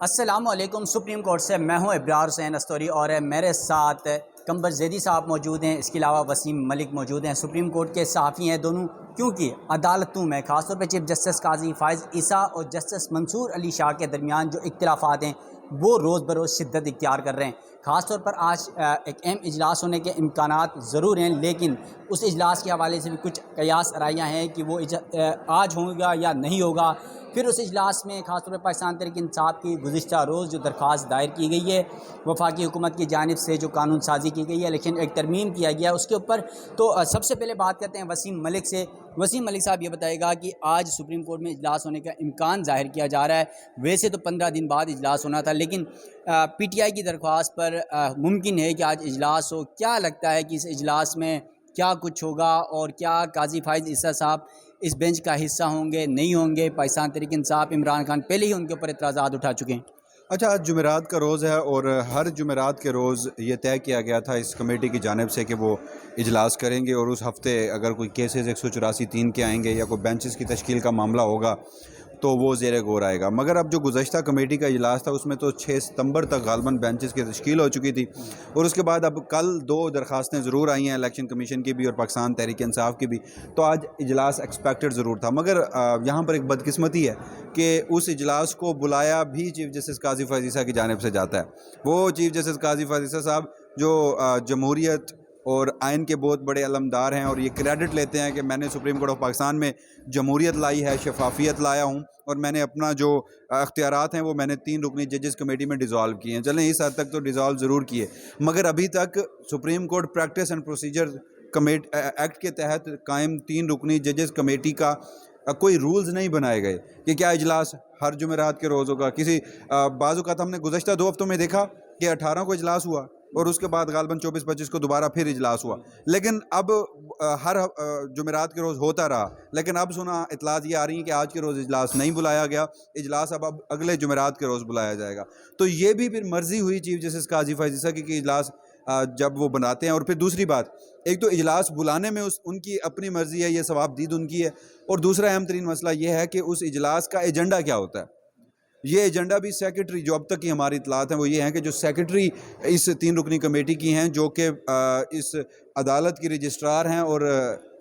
السلام علیکم۔ Supreme court سے میں ہوں ابرار حسین استوری اور میرے ساتھ قمر زیدی صاحب موجود ہیں، اس کے علاوہ وسیم ملک موجود ہیں، سپریم کورٹ کے صحافی ہیں دونوں، کیونکہ عدالتوں میں خاص طور پہ چیف جسٹس قاضی فائز عیسیٰ اور جسٹس منصور علی شاہ کے درمیان جو اختلافات ہیں وہ روز بروز شدت اختیار کر رہے ہیں۔ خاص طور پر آج ایک اہم اجلاس ہونے کے امکانات ضرور ہیں، لیکن اس اجلاس کے حوالے سے بھی کچھ قیاس آرائیاں ہیں کہ وہ آج ہوگا یا نہیں ہوگا۔ پھر اس اجلاس میں خاص طور پر پاکستان تحریک انصاف کی گزشتہ روز جو درخواست دائر کی گئی ہے وفاقی حکومت کی جانب سے، جو قانون سازی کی گئی ہے، الیکشن ایک ترمیم کیا گیا اس کے اوپر، تو سب سے پہلے بات کرتے ہیں وسیم ملک سے۔ وسیم ملک صاحب یہ بتائے گا کہ آج سپریم کورٹ میں اجلاس ہونے کا امکان ظاہر کیا جا رہا ہے، ویسے تو 15 دن بعد اجلاس ہونا تھا، لیکن پی ٹی آئی کی درخواست پر ممکن ہے کہ آج اجلاس ہو۔ کیا لگتا ہے کہ اس اجلاس میں کیا کچھ ہوگا، اور کیا قاضی فائز عیسیٰ صاحب اس بینچ کا حصہ ہوں گے، نہیں ہوں گے؟ پاکستان تحریک انصاف عمران خان پہلے ہی ان کے اوپر اعتراضات اٹھا چکے ہیں۔ اچھا، آج جمعرات کا روز ہے اور ہر جمعرات کے روز یہ طے کیا گیا تھا اس کمیٹی کی جانب سے کہ وہ اجلاس کریں گے، اور اس ہفتے اگر کوئی کیسز 184(3) کے آئیں گے یا کوئی بینچز کی تشکیل کا معاملہ ہوگا تو وہ زیر غور آئے گا۔ مگر اب جو گزشتہ کمیٹی کا اجلاس تھا اس میں تو 6 ستمبر تک غالباً بینچز کی تشکیل ہو چکی تھی، اور اس کے بعد اب کل 2 درخواستیں ضرور آئی ہیں، الیکشن کمیشن کی بھی اور پاکستان تحریک انصاف کی بھی، تو آج اجلاس ایکسپیکٹڈ ضرور تھا۔ مگر یہاں پر ایک بدقسمتی ہے کہ اس اجلاس کو بلایا بھی چیف جسٹس قاضی فائز عیسیٰ کی جانب سے جاتا ہے۔ وہ چیف جسٹس قاضی فائز عیسیٰ صاحب جو جمہوریت اور آئین کے بہت بڑے علمدار ہیں، اور یہ کریڈٹ لیتے ہیں کہ میں نے سپریم کورٹ آف پاکستان میں جمہوریت لائی ہے، شفافیت لایا ہوں، اور میں نے اپنا جو اختیارات ہیں وہ میں نے 3 رکنی ججز کمیٹی میں ڈیزالو کیے ہیں۔ چلیں اس حد تک تو ڈیزالو ضرور کیے، مگر ابھی تک supreme court practice and procedure act کے تحت قائم 3 رکنی ججز کمیٹی کا کوئی رولز نہیں بنائے گئے کہ کیا اجلاس ہر جمعرات کے روز ہوگا۔ بعض اوقات ہم نے گزشتہ 2 ہفتوں میں دیکھا کہ 18 کو اجلاس ہوا اور اس کے بعد غالباً 24-25 کو دوبارہ پھر اجلاس ہوا، لیکن اب ہر جمعرات کے روز ہوتا رہا، لیکن اب سنا اطلاعات یہ آ رہی ہیں کہ آج کے روز اجلاس نہیں بلایا گیا، اجلاس اب اگلے جمعرات کے روز بلایا جائے گا۔ تو یہ بھی پھر مرضی ہوئی چیف جسٹس قاضی فائز عیسیٰ کی کہ اجلاس جب وہ بناتے ہیں، اور پھر دوسری بات، ایک تو اجلاس بلانے میں ان کی اپنی مرضی ہے، یہ ثواب دید ان کی ہے، اور دوسرا اہم ترین مسئلہ یہ ہے کہ اس اجلاس کا ایجنڈا کیا ہوتا ہے۔ یہ ایجنڈا بھی سیکرٹری، جو اب تک کی ہماری اطلاعات ہیں وہ یہ ہیں کہ جو سیکرٹری اس 3 رکنی کمیٹی کی ہیں، جو کہ اس عدالت کی رجسٹرار ہیں، اور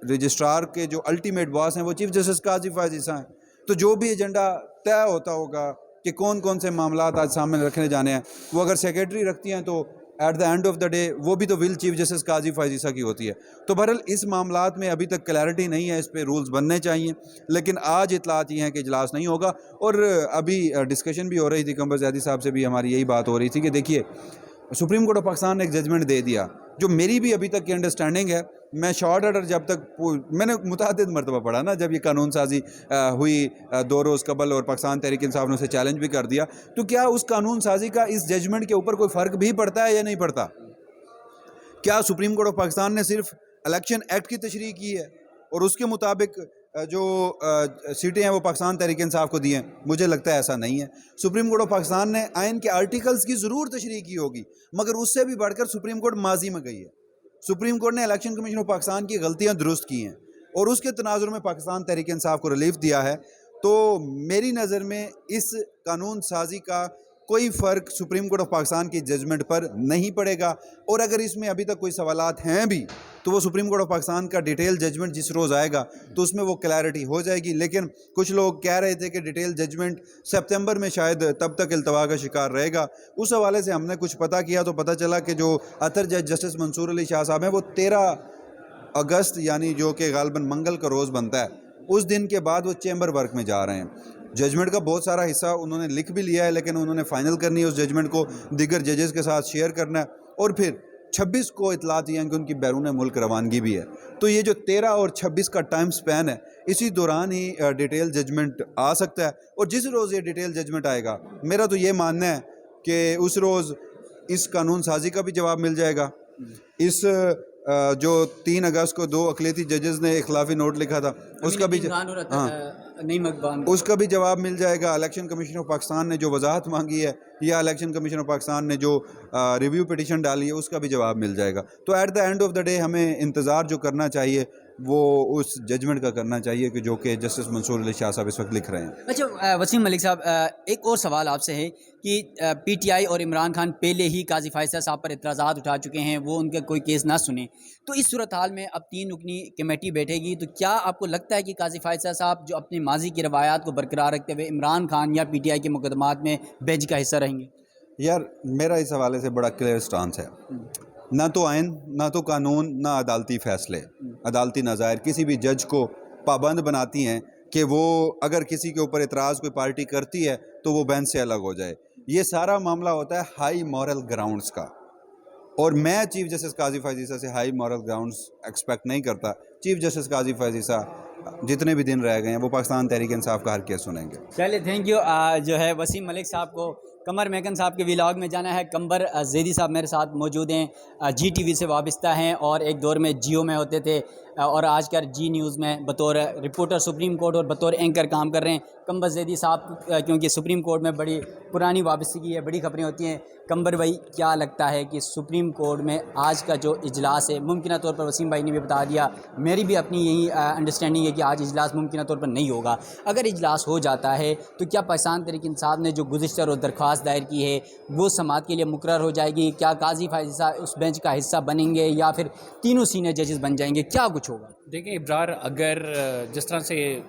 رجسٹرار کے جو الٹیمیٹ باس ہیں وہ چیف جسٹس قاضی فائز عیسیٰ ہیں، تو جو بھی ایجنڈا طے ہوتا ہوگا کہ کون کون سے معاملات آج سامنے رکھنے جانے ہیں، وہ اگر سیکرٹری رکھتی ہیں تو at the end of the day وہ بھی تو ول چیف جسٹس قاضی فائز عیسیٰ کی ہوتی ہے۔ تو بہرحال اس معاملات میں ابھی تک کلیئرٹی نہیں ہے، اس پہ رولز بننے چاہیے، لیکن آج اطلاعات یہ ہیں کہ اجلاس نہیں ہوگا۔ اور ابھی ڈسکشن بھی ہو رہی تھی، قمر زیدی صاحب سے بھی ہماری یہی بات ہو رہی تھی کہ دیکھیے سپریم کورٹ آف پاکستان نے ایک ججمنٹ دے دیا، جو میری بھی ابھی تک کی انڈرسٹینڈنگ ہے، میں شارٹ آرڈر جب تک میں نے متعدد مرتبہ پڑھا نا، جب یہ قانون سازی ہوئی 2 روز قبل اور پاکستان تحریک انصاف نے اسے چیلنج بھی کر دیا، تو کیا اس قانون سازی کا اس ججمنٹ کے اوپر کوئی فرق بھی پڑتا ہے یا نہیں پڑتا؟ کیا سپریم کورٹ آف پاکستان نے صرف الیکشن ایکٹ کی تشریح کی ہے اور اس کے مطابق جو سیٹیں ہیں وہ پاکستان تحریک انصاف کو دی ہیں؟ مجھے لگتا ہے ایسا نہیں ہے۔ سپریم کورٹ آف پاکستان نے آئین کے آرٹیکلز کی ضرور تشریح کی ہوگی، مگر اس سے بھی بڑھ کر سپریم کورٹ ماضی میں گئی ہے۔ سپریم کورٹ نے الیکشن کمیشن آف پاکستان کی غلطیاں درست کی ہیں اور اس کے تناظر میں پاکستان تحریک انصاف کو ریلیف دیا ہے۔ تو میری نظر میں اس قانون سازی کا کوئی فرق سپریم کورٹ آف پاکستان کی ججمنٹ پر نہیں پڑے گا، اور اگر اس میں ابھی تک کوئی سوالات ہیں بھی تو وہ سپریم کورٹ آف پاکستان کا ڈیٹیل ججمنٹ جس روز آئے گا تو اس میں وہ کلیئرٹی ہو جائے گی۔ لیکن کچھ لوگ کہہ رہے تھے کہ ڈیٹیل ججمنٹ سپتمبر میں شاید تب تک التوا کا شکار رہے گا۔ اس حوالے سے ہم نے کچھ پتہ کیا تو پتہ چلا کہ جو اتر جج جسٹس منصور علی شاہ صاحب ہیں، وہ 13 اگست یعنی جو کہ غالباً منگل کا روز بنتا ہے، اس دن کے بعد وہ چیمبر ورک میں جا رہے ہیں۔ ججمنٹ کا بہت سارا حصہ انہوں نے لکھ بھی لیا ہے، لیکن انہوں نے فائنل کرنی ہے، اس ججمنٹ کو دیگر ججز کے ساتھ شیئر کرنا ہے، اور پھر 26 کو اطلاعات یہ ہیں کہ ان کی بیرون ملک روانگی بھی ہے۔ تو یہ جو 13 اور 26 کا ٹائم سپین ہے، اسی دوران ہی ڈیٹیل ججمنٹ آ سکتا ہے، اور جس روز یہ ڈیٹیل ججمنٹ آئے گا میرا تو یہ ماننا ہے کہ اس روز اس قانون سازی کا بھی جواب مل جائے گا، اس جو 3 اگست کو 2 اقلیتی ججز نے اختلافی نوٹ لکھا تھا اس کا بھی جواب مل جائے گا، الیکشن کمیشن آف پاکستان نے جو وضاحت مانگی ہے یا الیکشن کمیشن آف پاکستان نے جو ریویو پٹیشن ڈالی ہے اس کا بھی جواب مل جائے گا۔ تو at the end of the day ہمیں انتظار جو کرنا چاہیے وہ اس ججمنٹ کا کرنا چاہیے کہ جسٹس منصور علی شاہ صاحب اس وقت لکھ رہے ہیں. اچھا وسیم ملک صاحب، ایک اور سوال آپ سے ہے کہ پی ٹی آئی اور عمران خان پہلے ہی قاضی فائز صاحب پر اعتراضات اٹھا چکے ہیں، وہ ان کا کوئی کیس نہ سنیں، تو اس صورتحال میں اب 3 رکنی کمیٹی بیٹھے گی، تو کیا آپ کو لگتا ہے کہ قاضی فائز صاحب جو اپنی ماضی کی روایات کو برقرار رکھتے ہوئے عمران خان یا پی ٹی آئی کے مقدمات میں بینچ کا حصہ رہیں گے؟ یار میرا اس حوالے سے بڑا کلیئر سٹانس ہے. نہ تو آئین، نہ تو قانون، نہ عدالتی فیصلے، عدالتی نظائر کسی بھی جج کو پابند بناتی ہیں کہ وہ اگر کسی کے اوپر اعتراض کوئی پارٹی کرتی ہے تو وہ بینچ سے الگ ہو جائے. یہ سارا معاملہ ہوتا ہے ہائی مورل گراؤنڈز کا، اور میں چیف جسٹس قاضی فائز عیسیٰ سے ہائی مورل گراؤنڈز ایکسپیکٹ نہیں کرتا. چیف جسٹس قاضی فائز عیسیٰ جتنے بھی دن رہ گئے ہیں وہ پاکستان تحریک انصاف کا ہر کیس سنیں گے. چلیے تھینک یو. جو ہے وسیم ملک صاحب کو قمر میکن صاحب کے ولاگ میں جانا ہے. قمبر زیدی صاحب میرے ساتھ موجود ہیں، جی ٹی وی سے وابستہ ہیں اور ایک دور میں جیو میں ہوتے تھے اور آج کل جی نیوز میں بطور رپورٹر سپریم کورٹ اور بطور اینکر کام کر رہے ہیں. قمبر زیدی صاحب کیونکہ سپریم کورٹ میں بڑی پرانی وابستگی ہے، بڑی خبریں ہوتی ہیں. قمبر بھائی کیا لگتا ہے کہ سپریم کورٹ میں آج کا جو اجلاس ہے، ممکنہ طور پر وسیم بھائی نے بھی بتا دیا، میری بھی اپنی یہی انڈرسٹینڈنگ ہے کہ آج اجلاس ممکنہ طور پر نہیں ہوگا. اگر اجلاس ہو جاتا ہے تو کیا پاکستان تحریک انصاف نے جو گزشتہ روز درخواست دائر کی ہے وہ سماعت کے لیے مقرر ہو جائے گی؟ کیا قاضی فائز عیسیٰ اس بینچ کا حصہ بنیں گے یا پھر تینوں سینئر ججز بن جائیں گے؟ کیا کچھ ہوگا؟ دیکھیں ابرار، اگر جس طرح سے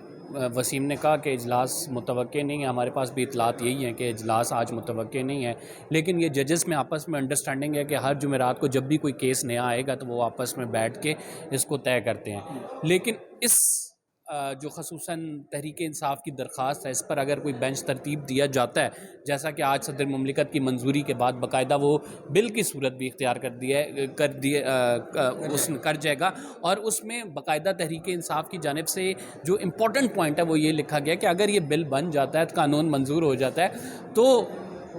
وسیم نے کہا کہ اجلاس متوقع نہیں ہے، ہمارے پاس بھی اطلاعات یہی ہیں کہ اجلاس آج متوقع نہیں ہے، لیکن یہ ججز میں آپس میں انڈرسٹینڈنگ ہے کہ ہر جمعرات کو جب بھی کوئی کیس نیا آئے گا تو وہ آپس میں بیٹھ کے اس کو طے کرتے ہیں. لیکن اس جو خصوصاً تحریک انصاف کی درخواست ہے، اس پر اگر کوئی بینچ ترتیب دیا جاتا ہے، جیسا کہ آج صدر مملکت کی منظوری کے بعد باقاعدہ وہ بل کی صورت بھی اختیار کر جائے گا، اور اس میں باقاعدہ تحریک انصاف کی جانب سے جو امپورٹنٹ پوائنٹ ہے وہ یہ لکھا گیا کہ اگر یہ بل بن جاتا ہے، قانون منظور ہو جاتا ہے، تو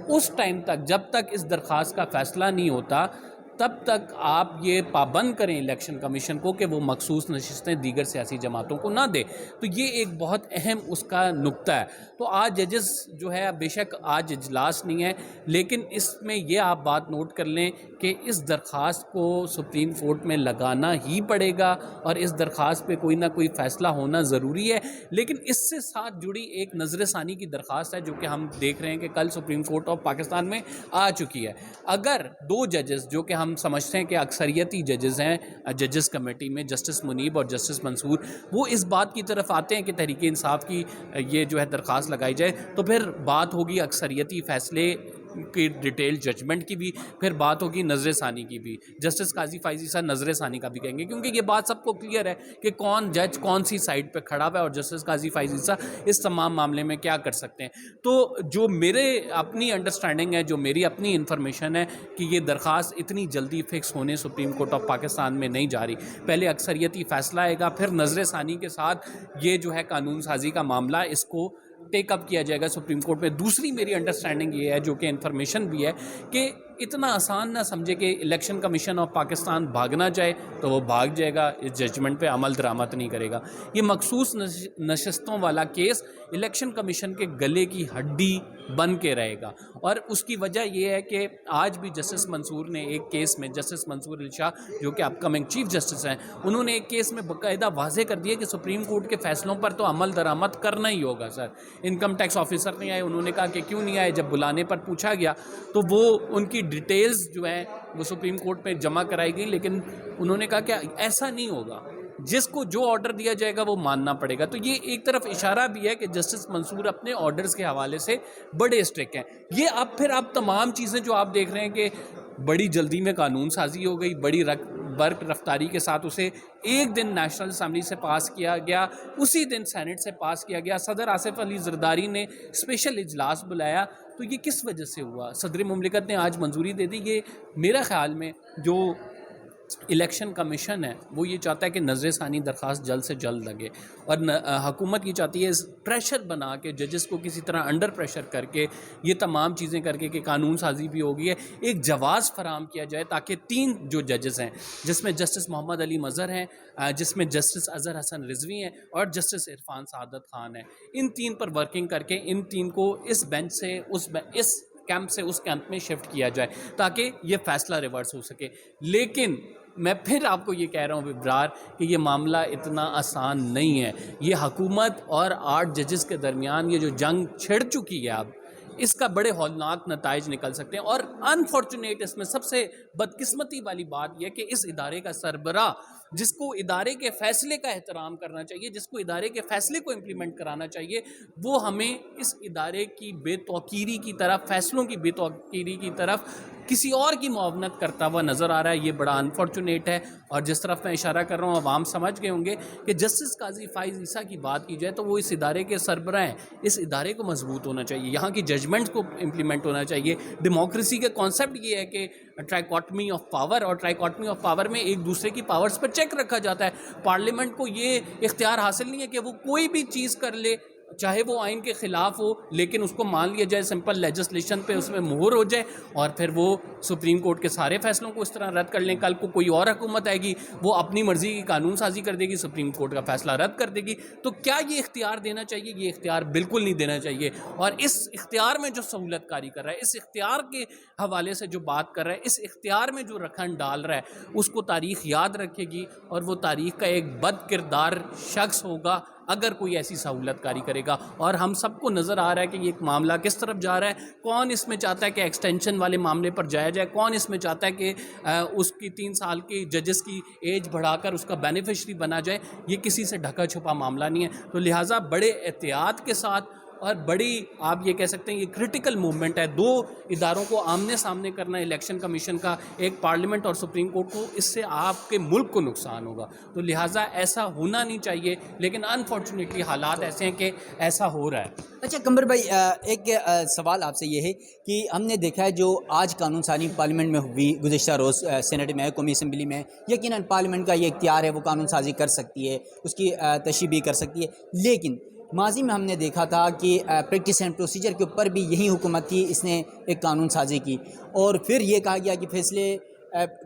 اس ٹائم تک جب تک اس درخواست کا فیصلہ نہیں ہوتا تب تک آپ یہ پابند کریں الیکشن کمیشن کو کہ وہ مخصوص نشستیں دیگر سیاسی جماعتوں کو نہ دے. تو یہ ایک بہت اہم اس کا نقطہ ہے. تو آج ججز جو ہے، بے شک آج اجلاس نہیں ہے، لیکن اس میں یہ آپ بات نوٹ کر لیں کہ اس درخواست کو سپریم کورٹ میں لگانا ہی پڑے گا اور اس درخواست پہ کوئی نہ کوئی فیصلہ ہونا ضروری ہے. لیکن اس سے ساتھ جڑی ایک نظر ثانی کی درخواست ہے جو کہ ہم دیکھ رہے ہیں کہ کل سپریم کورٹ آف پاکستان میں آ چکی ہے. اگر 2 ججز جو کہ ہم سمجھتے ہیں کہ اکثریتی ججز ہیں ججز کمیٹی میں، جسٹس منیب اور جسٹس منصور، وہ اس بات کی طرف آتے ہیں کہ تحریک انصاف کی یہ جو ہے درخواست لگائی جائے، تو پھر بات ہوگی اکثریتی فیصلے کی ڈیٹیل ججمنٹ کی بھی، پھر بات ہوگی نظر ثانی کی بھی. جسٹس قاضی فائز عیسیٰ نظر ثانی کا بھی کہیں گے، کیونکہ یہ بات سب کو کلیئر ہے کہ کون جج کون سی سائڈ پہ کھڑا ہوا ہے اور جسٹس قاضی فائز عیسیٰ اس تمام معاملے میں کیا کر سکتے ہیں. تو جو میرے اپنی انڈرسٹینڈنگ ہے، جو میری اپنی انفارمیشن ہے کہ یہ درخواست اتنی جلدی فکس ہونے سپریم کورٹ آف پاکستان میں نہیں جا رہی. پہلے اکثریتی فیصلہ آئے گا، پھر نظر ثانی کے ساتھ یہ جو ہے قانون سازی کا معاملہ، اس کو ٹیک اپ کیا جائے گا سپریم کورٹ میں. دوسری میری انڈرسٹینڈنگ یہ ہے، جو کہ انفارمیشن بھی ہے، کہ اتنا آسان نہ سمجھے کہ الیکشن کمیشن آف پاکستان بھاگنا چاہے تو وہ بھاگ جائے گا، اس ججمنٹ پہ عمل درآمد نہیں کرے گا. یہ مخصوص نشستوں والا کیس الیکشن کمیشن کے گلے کی ہڈی بن کے رہے گا. اور اس کی وجہ یہ ہے کہ آج بھی جسٹس منصور نے ایک کیس میں، جسٹس منصور علی شاہ جو کہ اپ کمنگ چیف جسٹس ہیں، انہوں نے ایک کیس میں باقاعدہ واضح کر دیا کہ سپریم کورٹ کے فیصلوں پر تو عمل درآمد کرنا ہی ہوگا. سر انکم ٹیکس آفیسر نہیں آئے، انہوں نے کہا کہ کیوں نہیں آئے. جب بلانے پر پوچھا گیا تو وہ ان کی ڈیٹیلز جو ہیں وہ سپریم کورٹ میں جمع کرائی گئی، لیکن انہوں نے کہا کہ ایسا نہیں ہوگا، جس کو جو آرڈر دیا جائے گا وہ ماننا پڑے گا. تو یہ ایک طرف اشارہ بھی ہے کہ جسٹس منصور اپنے آرڈرز کے حوالے سے بڑے اسٹرکٹ ہیں. یہ اب تمام چیزیں جو آپ دیکھ رہے ہیں کہ بڑی جلدی میں قانون سازی ہو گئی، بڑی برق رفتاری کے ساتھ اسے ایک دن نیشنل اسمبلی سے پاس کیا گیا، اسی دن سینٹ سے پاس کیا گیا، صدر آصف علی زرداری نے اسپیشل اجلاس بلایا. تو یہ کس وجہ سے ہوا؟ صدر مملکت نے آج منظوری دے دی. یہ میرا خیال میں جو الیکشن کمیشن ہے وہ یہ چاہتا ہے کہ نظر ثانی درخواست جلد سے جلد لگے، اور حکومت یہ چاہتی ہے پریشر بنا کے ججز کو کسی طرح انڈر پریشر کر کے یہ تمام چیزیں کر کے کہ قانون سازی بھی ہوگی ہے، ایک جواز فراہم کیا جائے تاکہ 3 جو ججز ہیں، جس میں جسٹس محمد علی مظہر ہیں، جس میں جسٹس اظہر حسن رضوی ہیں اور جسٹس عرفان سعادت خان ہیں، ان 3 پر ورکنگ کر کے ان 3 کو اس بینچ سے اس کیمپ سے اس کیمپ میں شفٹ کیا جائے تاکہ یہ فیصلہ ریورس ہو سکے. لیکن میں پھر آپ کو یہ کہہ رہا ہوں ابرار کہ یہ معاملہ اتنا آسان نہیں ہے. یہ حکومت اور 8 ججز کے درمیان یہ جو جنگ چھڑ چکی ہے اب، اس کا بڑے ہولناک نتائج نکل سکتے ہیں. اور انفارچونیٹ اس میں سب سے بدقسمتی والی بات یہ کہ اس ادارے کا سربراہ، جس کو ادارے کے فیصلے کا احترام کرنا چاہیے، جس کو ادارے کے فیصلے کو امپلیمنٹ کرانا چاہیے، وہ ہمیں اس ادارے کی بے توقیری کی طرف، فیصلوں کی بے توقیری کی طرف کسی اور کی معاونت کرتا ہوا نظر آ رہا ہے. یہ بڑا انفارچونیٹ ہے. اور جس طرف میں اشارہ کر رہا ہوں عوام سمجھ گئے ہوں گے کہ جسٹس قاضی فائز عیسیٰ کی بات کی جائے تو وہ اس ادارے کے سربراہ ہیں. اس ادارے کو مضبوط ہونا چاہیے، یہاں کی ججمنٹس کو امپلیمنٹ ہونا چاہیے. ڈیموکریسی کا کانسیپٹ یہ ہے کہ ٹرائیکاٹمی آف پاور، اور ٹرائیکاٹمی آف پاور میں ایک دوسرے کی پاورز پر چیک رکھا جاتا ہے. پارلیمنٹ کو یہ اختیار حاصل نہیں ہے کہ وہ کوئی بھی چیز کر لے، چاہے وہ آئین کے خلاف ہو، لیکن اس کو مان لیا جائے سمپل لیجسلیشن پہ، اس میں مہر ہو جائے، اور پھر وہ سپریم کورٹ کے سارے فیصلوں کو اس طرح رد کر لیں. کل کو کوئی اور حکومت آئے گی، وہ اپنی مرضی کی قانون سازی کر دے گی، سپریم کورٹ کا فیصلہ رد کر دے گی. تو کیا یہ اختیار دینا چاہیے؟ یہ اختیار بالکل نہیں دینا چاہیے. اور اس اختیار میں جو سہولت کاری کر رہا ہے، اس اختیار کے حوالے سے جو بات کر رہا ہے، اس اختیار میں جو رکھن ڈال رہا ہے، اس کو تاریخ یاد رکھے گی، اور وہ تاریخ کا ایک بد کردار شخص ہوگا اگر کوئی ایسی سہولت کاری کرے گا. اور ہم سب کو نظر آ رہا ہے کہ یہ ایک معاملہ کس طرف جا رہا ہے. کون اس میں چاہتا ہے کہ ایکسٹینشن والے معاملے پر جایا جائے؟ کون اس میں چاہتا ہے کہ اس کی 3 سال کی ججز کی ایج بڑھا کر اس کا بینیفیشری بنا جائے؟ یہ کسی سے ڈھکا چھپا معاملہ نہیں ہے. تو لہٰذا بڑے احتیاط کے ساتھ، اور بڑی آپ یہ کہہ سکتے ہیں یہ کرٹیکل موومنٹ ہے، 2 اداروں کو آمنے سامنے کرنا، الیکشن کمیشن کا، ایک پارلیمنٹ اور سپریم کورٹ کو، اس سے آپ کے ملک کو نقصان ہوگا. تو لہٰذا ایسا ہونا نہیں چاہیے، لیکن انفارچونیٹلی حالات ایسے ہیں کہ ایسا ہو رہا ہے. اچھا قمر بھائی، ایک سوال آپ سے یہ ہے کہ ہم نے دیکھا ہے جو آج قانون سازی پارلیمنٹ میں ہوئی گزشتہ روز سینٹ میں، قومی اسمبلی میں، یقیناً پارلیمنٹ کا یہ اختیار ہے، وہ قانون سازی کر سکتی ہے، اس کی تشریح بھی کر سکتی ہے. لیکن ماضی میں ہم نے دیکھا تھا کہ پریکٹس اینڈ پروسیجر کے اوپر بھی یہی حکومت تھی، اس نے ایک قانون سازی کی، اور پھر یہ کہا گیا کہ فیصلے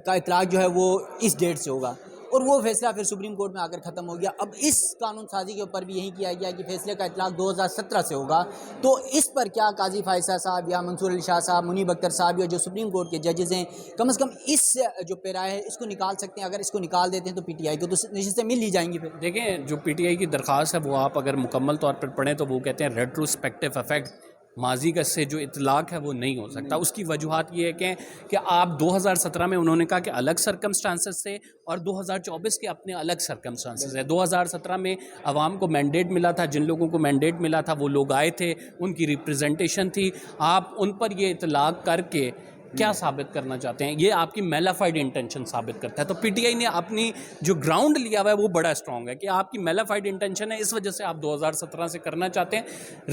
کا اطلاق جو ہے وہ اس ڈیٹ سے ہوگا، اور وہ فیصلہ پھر سپریم کورٹ میں آ کر ختم ہو گیا. اب اس قانون سازی کے اوپر بھی یہی کیا گیا کہ فیصلے کا اطلاق 2017 سے ہوگا. تو اس پر کیا قاضی فائزہ صاحب یا منصور علی شاہ صاحب، منیب اختر صاحب، یا جو سپریم کورٹ کے ججز ہیں، کم از کم اس جو پیرا ہے اس کو نکال سکتے ہیں؟ اگر اس کو نکال دیتے ہیں تو پی ٹی آئی کو تو نشستیں مل ہی جائیں گی. پھر دیکھیں، جو پی ٹی آئی کی درخواست ہے وہ آپ اگر مکمل طور پر پڑھیں تو وہ کہتے ہیں ریٹروسپیکٹیو افیکٹ، ماضی کا سے جو اطلاق ہے وہ نہیں ہو سکتا. اس کی وجوہات یہ ہے کہ آپ 2017 میں انہوں نے کہا کہ الگ سرکمسٹانسز سے، اور 2024 کے اپنے الگ سرکمسٹانسز ہیں. 2017 میں عوام کو مینڈیٹ ملا تھا، جن لوگوں کو مینڈیٹ ملا تھا وہ لوگ آئے تھے، ان کی ریپریزنٹیشن تھی. آپ ان پر یہ اطلاق کر کے کیا ثابت کرنا چاہتے ہیں؟ یہ آپ کی میلافائڈ انٹینشن ثابت کرتا ہے. تو پی ٹی آئی نے اپنی جو گراؤنڈ لیا ہوا ہے وہ بڑا اسٹرانگ ہے کہ آپ کی میلافائڈ انٹینشن ہے، اس وجہ سے آپ 2017 سے کرنا چاہتے ہیں.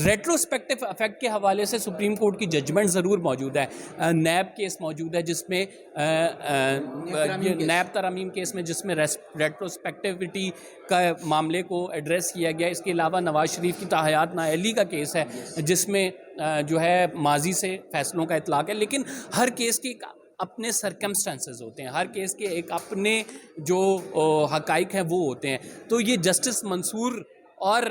ریٹروسپیکٹیو افیکٹ کے حوالے سے سپریم کورٹ کی ججمنٹ ضرور موجود ہے. نیب کیس موجود ہے جس میں نیب ترامیم کیس میں جس میں ریٹروسپیکٹیوٹی کا معاملے کو ایڈریس کیا گیا. اس کے علاوہ نواز شریف کی تاحیات نااہلی کا کیس ہے جس میں جو ہے ماضی سے فیصلوں کا اطلاق ہے. لیکن ہر کیس کی اپنے سرکمسٹانسز ہوتے ہیں، ہر کیس کے ایک اپنے جو حقائق ہیں وہ ہوتے ہیں. تو یہ جسٹس منصور اور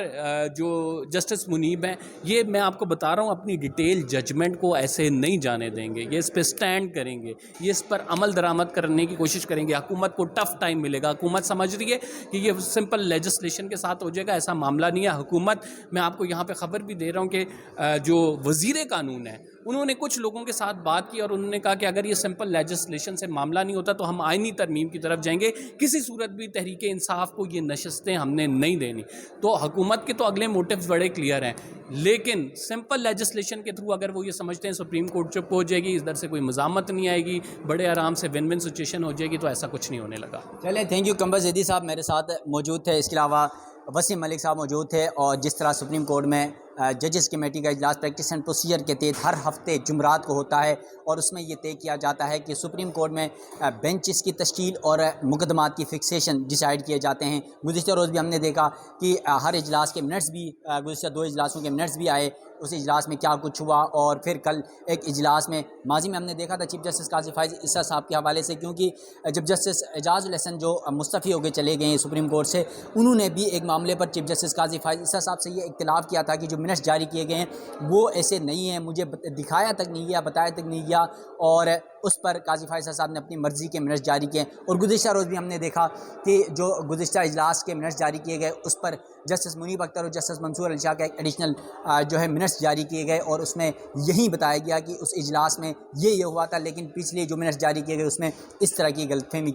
جو جسٹس منیب ہیں، یہ میں آپ کو بتا رہا ہوں اپنی ڈیٹیل ججمنٹ کو ایسے نہیں جانے دیں گے. یہ اس پہ سٹینڈ کریں گے، یہ اس پر عمل درآمد کرنے کی کوشش کریں گے. حکومت کو ٹف ٹائم ملے گا. حکومت سمجھ رہی ہے کہ یہ سمپل لیجسلیشن کے ساتھ ہو جائے گا، ایسا معاملہ نہیں ہے. حکومت، میں آپ کو یہاں پہ خبر بھی دے رہا ہوں کہ جو وزیر قانون ہے انہوں نے کچھ لوگوں کے ساتھ بات کی اور انہوں نے کہا کہ اگر یہ سمپل لیجسلیشن سے معاملہ نہیں ہوتا تو ہم آئینی ترمیم کی طرف جائیں گے. کسی صورت بھی تحریک انصاف کو یہ نشستیں ہم نے نہیں دینی. تو حکومت کے تو اگلے موٹیوز بڑے کلیئر ہیں، لیکن سمپل لیجسلیشن کے تھرو اگر وہ یہ سمجھتے ہیں سپریم کورٹ چپ ہو جائے گی، ادھر سے کوئی مزاحمت نہیں آئے گی، بڑے آرام سے ون ون سچویشن ہو جائے گی، تو ایسا کچھ نہیں ہونے لگا. چلیں، تھینک یو. قمر زیدی صاحب میرے ساتھ موجود تھے، اس کے علاوہ وسیم ملک صاحب موجود تھے. اور جس طرح سپریم کورٹ میں ججز کمیٹی کا اجلاس پریکٹس اینڈ پروسیجر کے تحت ہر ہفتے جمعرات کو ہوتا ہے، اور اس میں یہ طے کیا جاتا ہے کہ سپریم کورٹ میں بینچز کی تشکیل اور مقدمات کی فکسیشن ڈیسائیڈ کیے جاتے ہیں. گزشتہ روز بھی ہم نے دیکھا کہ ہر اجلاس کے منٹس بھی، گزشتہ 2 اجلاسوں کے منٹس بھی آئے، اس اجلاس میں کیا کچھ ہوا. اور پھر کل ایک اجلاس میں ماضی میں ہم نے دیکھا تھا چیف جسٹس قاضی فائز عیسیٰ صاحب کے حوالے سے، کیونکہ جب جسٹس اعجاز الحسن جو مستعفی ہو کے چلے گئے ہیں سپریم کورٹ سے، انہوں نے بھی ایک معاملے پر چیف جسٹس قاضی فائز عیسیٰ صاحب سے یہ اختلاف کیا تھا کہ جو منٹس جاری کیے گئے ہیں وہ ایسے نہیں ہیں، مجھے دکھایا تک نہیں گیا، بتایا تک نہیں گیا، اور اس پر قاضی فیصل صاحب نے اپنی مرضی کے منٹس جاری کیے ہیں۔ اور گزشتہ روز بھی ہم نے دیکھا کہ جو گزشتہ اجلاس کے منٹس جاری کیے گئے اس پر جسٹس منیب اختر اور جسٹس منصور علی شاہ کا ایک ایڈیشنل جو ہے منٹس جاری کیے گئے، اور اس میں یہی بتایا گیا کہ اس اجلاس میں یہ ہوا تھا، لیکن پچھلے جو منٹس جاری کیے گئے اس میں اس طرح کی غلط فہمی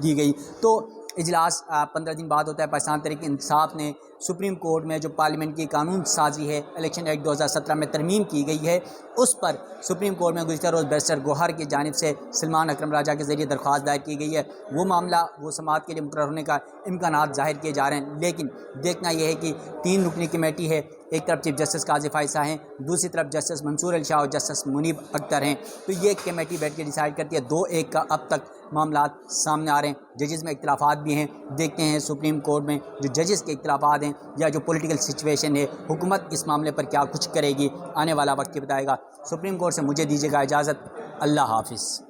دی گئی۔ تو اجلاس 15 دن بعد ہوتا ہے۔ پاکستان تحریک انصاف نے سپریم کورٹ میں جو پارلیمنٹ کی قانون سازی ہے، الیکشن ایکٹ 2017 میں ترمیم کی گئی ہے، اس پر سپریم کورٹ میں گزشتہ روز بیرسٹر گوہر کی جانب سے سلمان اکرم راجہ کے ذریعے درخواست دائر کی گئی ہے۔ وہ معاملہ وہ سماعت کے لیے مقرر ہونے کا امکانات ظاہر کیے جا رہے ہیں، لیکن دیکھنا یہ ہے کہ 3 رکنی کمیٹی ہے، ایک طرف چیف جسٹس قاضی فائز ہیں، دوسری طرف جسٹس منصور علی شاہ اور جسٹس منیب اختر ہیں، تو یہ کمیٹی بیٹھ کے ڈیسائیڈ کرتی ہے۔ 2-1 کا اب تک معاملات سامنے آ رہے ہیں، ججز میں اختلافات بھی ہیں، دیکھتے ہیں سپریم کورٹ میں جو ججز کے اختلافات ہیں یا جو پولیٹیکل سچویشن ہے، حکومت اس معاملے پر کیا کچھ کرے گی، آنے والا وقت یہ بتائے گا۔ سپریم کورٹ سے مجھے دیجیے گا اجازت، اللہ حافظ۔